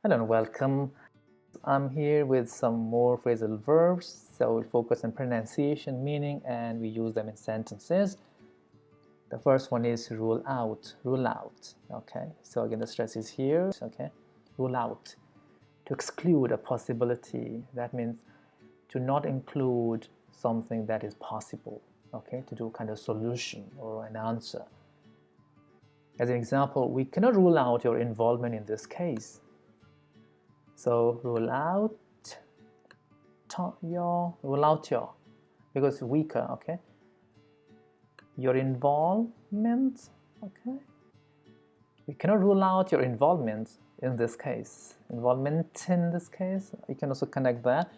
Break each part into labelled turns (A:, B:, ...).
A: Hello and welcome. I'm here with some more phrasal verbs. So we'll focus on pronunciation, meaning, and we use them in sentences. The first one is rule out, rule out. Okay, so again, the stress is here. Okay, rule out. To exclude a possibility, that means to not include something that is possible. Okay, to do kind of solution or an answer. As an example, we cannot rule out your involvement in this case. So rule out your because it's weaker. Okay, your involvement. Okay, we cannot rule out your involvement in this case. Involvement in this case, you can also connect that.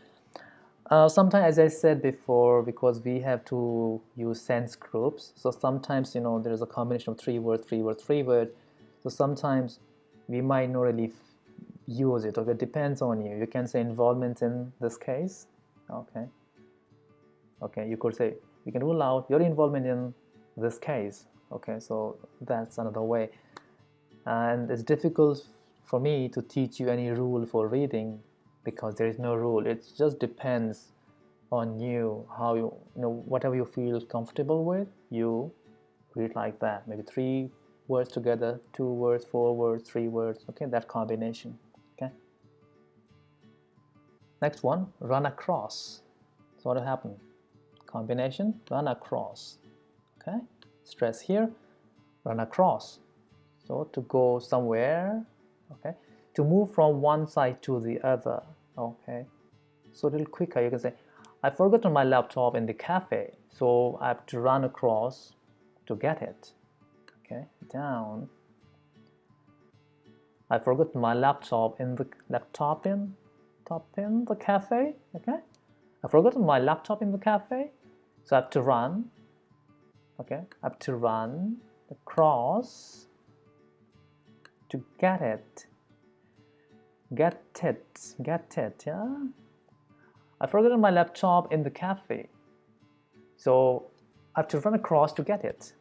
A: Sometimes, as I said before, because we have to use sense groups, so sometimes there is a combination of three words. So sometimes we might not really use it. Okay, it depends on you. You can say involvement in this case. Okay, you could say you can rule out your involvement in this case. Okay, so that's another way. And it's difficult for me to teach you any rule for reading because there is no rule. It just depends on you, how whatever you feel comfortable with, you read like that. Maybe 3 words together, 2 words, 4 words, 3 words. Okay, that combination. Okay. Next one, run across. So what will happen? Combination, run across. Okay, stress here, run across. So to go somewhere. Okay, to move from one side to the other. Okay, so a little quicker, you can say, I forgot my laptop in the cafe, so I have to run across to get it. Okay, down. I forgot my laptop in the cafe. Okay, I forgot my laptop in the cafe, so I have to run. Okay, I have to run across to get it. Get it, yeah. I forgot my laptop in the cafe, so I have to run across to get it.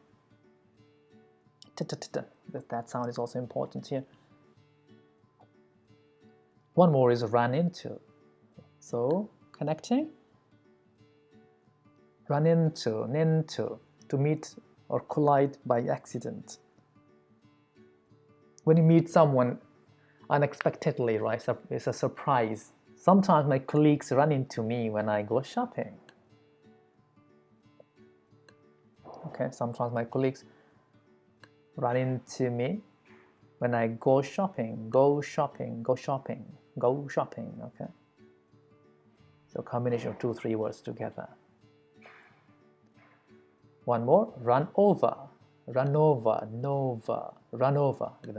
A: That sound is also important here. One more is run into. So connecting, run into, to meet or collide by accident. When you meet someone unexpectedly, right? It's a surprise. Sometimes my colleagues run into me when I go shopping. Okay, sometimes my colleagues run into me when I go shopping. Okay, so combination of 2, 3 words together. One more, run over. The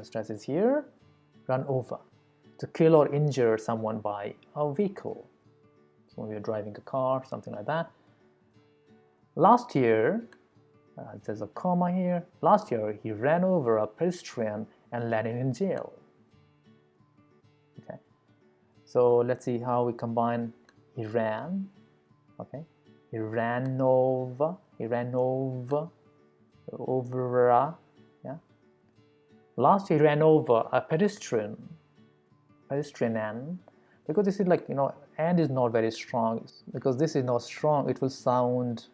A: stress is here. Run over, to kill or injure someone by a vehicle. So when you're driving a car, something like that. Last year, there's a comma here. Last year, he ran over a pedestrian and landed in jail. Okay, so let's see how we combine he ran. Okay, he ran over, yeah. Last year, he ran over a pedestrian and, because this is like, and is not very strong, because this is not strong, it will sound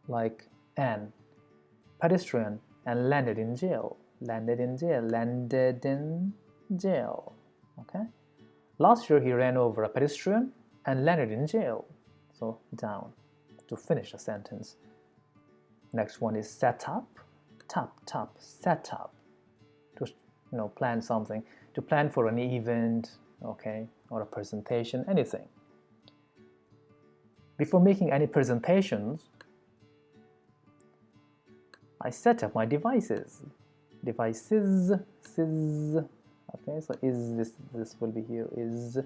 A: like an. Pedestrian and landed in jail. Okay, last year he ran over a pedestrian and landed in jail. So down to finish a sentence. Next one is set up. Set up, to plan something, to plan for an event, okay, or a presentation, anything. Before making any presentations, I set up my devices. Okay, so this will be here, is.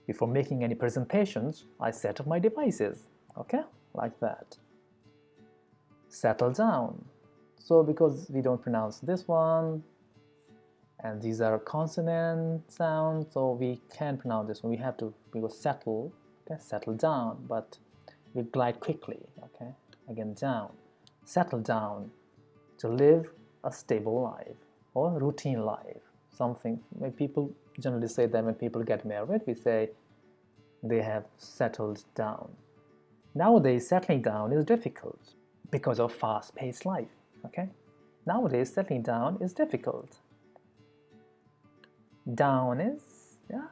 A: Before making any presentations, I set up my devices. Okay, like that. Settle down. So because we don't pronounce this one, and these are consonant sounds, so we can't pronounce this one. We go settle, okay, settle down, but we glide quickly, okay, again down. Settle down, to live a stable life or routine life. Something, maybe people generally say that when people get married, we say they have settled down. Nowadays, settling down is difficult because of fast-paced life. Okay? Nowadays, settling down is difficult. Down is, yeah,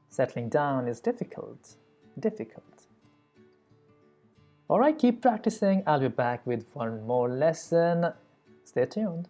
A: settling down is difficult. Difficult. All right, keep practicing. I'll be back with one more lesson. Stay tuned.